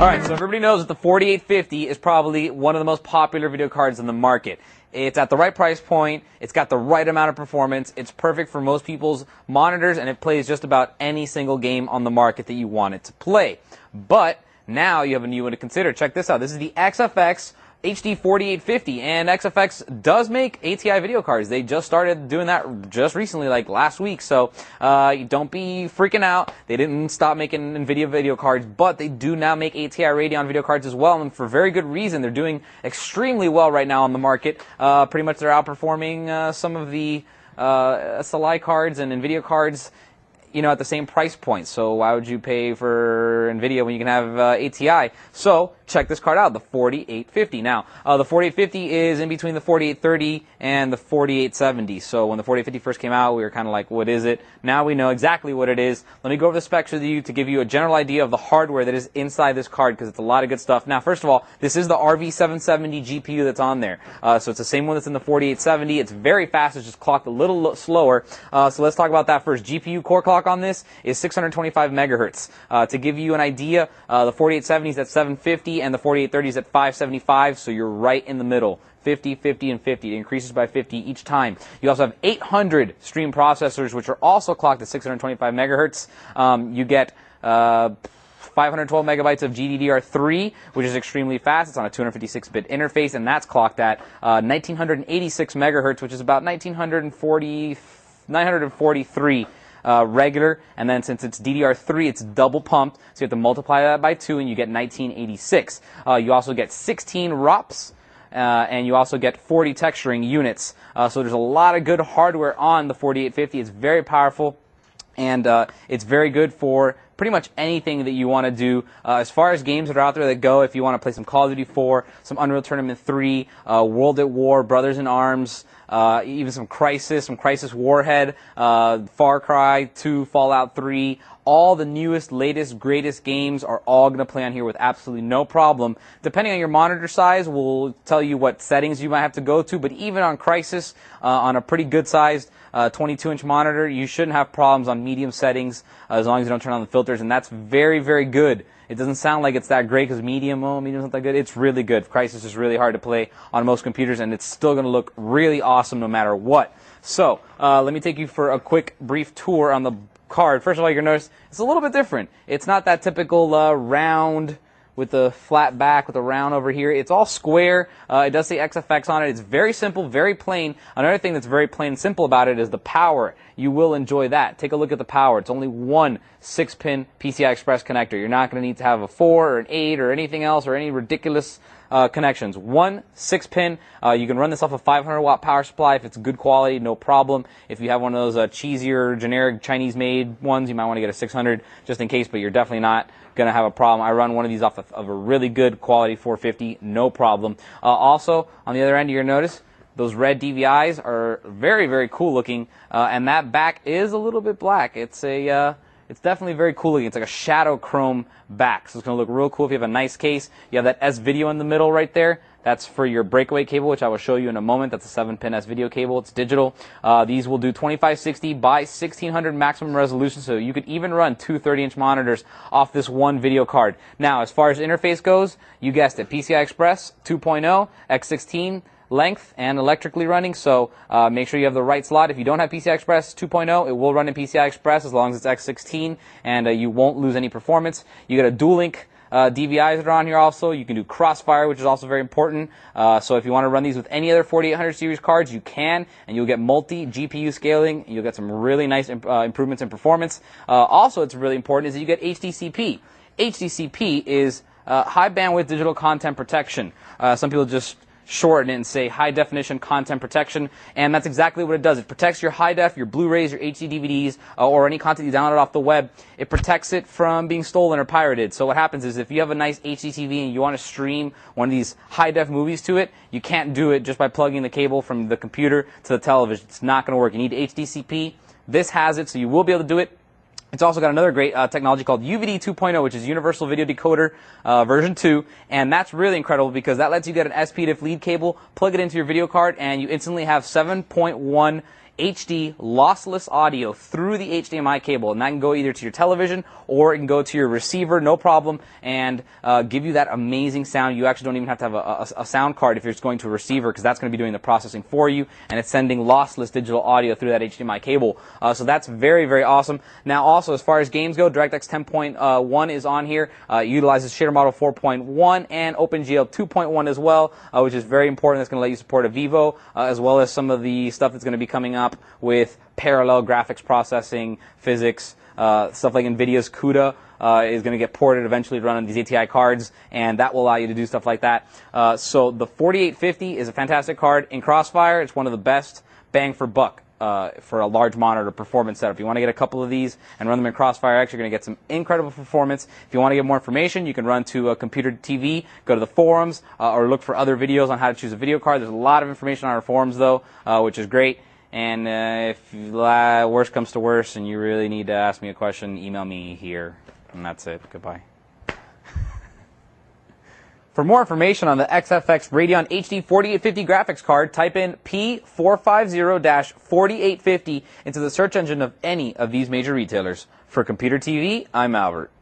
Alright, so everybody knows that the 4850 is probably one of the most popular video cards in the market. It's at the right price point, it's got the right amount of performance, it's perfect for most people's monitors, and it plays just about any single game on the market that you want it to play. But now you have a new one to consider. Check this out. This is the XFX HD 4850, and XFX does make ATI video cards. They just started doing that just recently, like last week, so don't be freaking out. They didn't stop making NVIDIA video cards, but they do now make ATI Radeon video cards as well, and for very good reason. They're doing extremely well right now on the market. Pretty much they're outperforming some of the SLI cards and NVIDIA cards, you know, at the same price point. So why would you pay for NVIDIA when you can have ATI? So check this card out, the 4850. Now, the 4850 is in between the 4830 and the 4870. So when the 4850 first came out, we were kind of like, what is it? Now we know exactly what it is. Let me go over the specs with you to give you a general idea of the hardware that is inside this card, because it's a lot of good stuff. Now, first of all, this is the RV770 GPU that's on there. So it's the same one that's in the 4870. It's very fast. It's just clocked a little slower. So let's talk about that first. GPU core clock on this is 625 megahertz. To give you an idea, the 4870 is at 750 and the 4830 is at 575, so you're right in the middle. 50, 50, and 50. It increases by 50 each time. You also have 800 stream processors, which are also clocked at 625 megahertz. You get 512 megabytes of GDDR3, which is extremely fast. It's on a 256-bit interface, and that's clocked at 1986 megahertz, which is about 943 regular, and then since it's DDR3, it's double pumped, so you have to multiply that by 2 and you get 1986. You also get 16 ROPs, and you also get 40 texturing units. So there's a lot of good hardware on the 4850. It's very powerful, and it's very good for pretty much anything that you want to do. As far as games that are out there that go, if you want to play some Call of Duty 4, some Unreal Tournament 3, World at War, Brothers in Arms, even some Crisis Warhead, Far Cry 2, Fallout 3, all the newest, latest, greatest games are all going to play on here with absolutely no problem. Depending on your monitor size, we'll tell you what settings you might have to go to, but even on Crisis, on a pretty good sized 22-inch monitor, you shouldn't have problems on medium settings as long as you don't turn on the filters, and that's very, very good. It doesn't sound like it's that great because medium's not that good. It's really good. Crisis is really hard to play on most computers, and it's still going to look really awesome no matter what. So, let me take you for a quick, brief tour on the card. First of all, you're going to notice it's a little bit different. It's not that typical round with the flat back, with the round over here. It's all square. It does say XFX on it. It's very simple, very plain. Another thing that's very plain and simple about it is the power. You will enjoy that. Take a look at the power. It's only one 6-pin PCI Express connector. You're not going to need to have a 4 or an 8 or anything else or any ridiculous connections. One 6-pin. You can run this off a 500-watt power supply if it's good quality, no problem. If you have one of those cheesier, generic Chinese-made ones, you might want to get a 600 just in case, but you're definitely not going to have a problem. I run one of these off of a really good quality 450, no problem. Also, on the other end, you're going to notice those red DVIs are very, very cool looking, and that back is a little bit black. It's definitely very cool looking. It's like a shadow chrome back, so it's going to look real cool if you have a nice case. You have that S-Video in the middle right there. That's for your breakaway cable, which I will show you in a moment. That's a 7-pin S-Video cable. It's digital. These will do 2560 by 1600 maximum resolution, so you could even run two 30-inch monitors off this one video card. Now, as far as interface goes, you guessed it, PCI Express 2.0, X16, length and electrically running, so make sure you have the right slot. If you don't have PCI Express 2.0, it will run in PCI Express as long as it's X16, and you won't lose any performance. You get a dual link DVIs that are on here also. You can do crossfire, which is also very important. So if you want to run these with any other 4800 series cards, you can, and you'll get multi-GPU scaling. You'll get some really nice improvements in performance. Also, it's really important is that you get HDCP. HDCP is high bandwidth digital content protection. Some people just shorten it and say high definition content protection, and that's exactly what it does. It protects your high def, your Blu-rays, your HD DVDs, or any content you download off the web. It protects it from being stolen or pirated. So what happens is if you have a nice HD TV and you want to stream one of these high def movies to it, you can't do it just by plugging the cable from the computer to the television. It's not going to work. You need HDCP. This has it, so you will be able to do it. It's also got another great technology called UVD 2.0, which is Universal Video Decoder version 2, and that's really incredible because that lets you get an SPDIF lead cable, plug it into your video card, and you instantly have 7.1 HD lossless audio through the HDMI cable, and that can go either to your television or it can go to your receiver, no problem, and give you that amazing sound. You actually don't even have to have a sound card if you're just going to a receiver, because that's going to be doing the processing for you, and it's sending lossless digital audio through that HDMI cable. So that's very, very awesome. Now, also, as far as games go, DirectX 10.1 is on here. It utilizes Shader Model 4.1 and OpenGL 2.1 as well, which is very important. That's going to let you support a Vivo, as well as some of the stuff that's going to be coming up with parallel graphics processing, physics, stuff like NVIDIA's CUDA is going to get ported eventually to run on these ATI cards, and that will allow you to do stuff like that. So the 4850 is a fantastic card. In Crossfire, it's one of the best bang for buck for a large monitor performance setup. You want to get a couple of these and run them in Crossfire X, you're going to get some incredible performance. If you want to get more information, you can run to Computer TV, go to the forums, or look for other videos on how to choose a video card. There's a lot of information on our forums, though, which is great. And if worst comes to worst and you really need to ask me a question, email me here. And that's it. Goodbye. For more information on the XFX Radeon HD 4850 graphics card, type in P450-4850 into the search engine of any of these major retailers. For Computer TV, I'm Albert.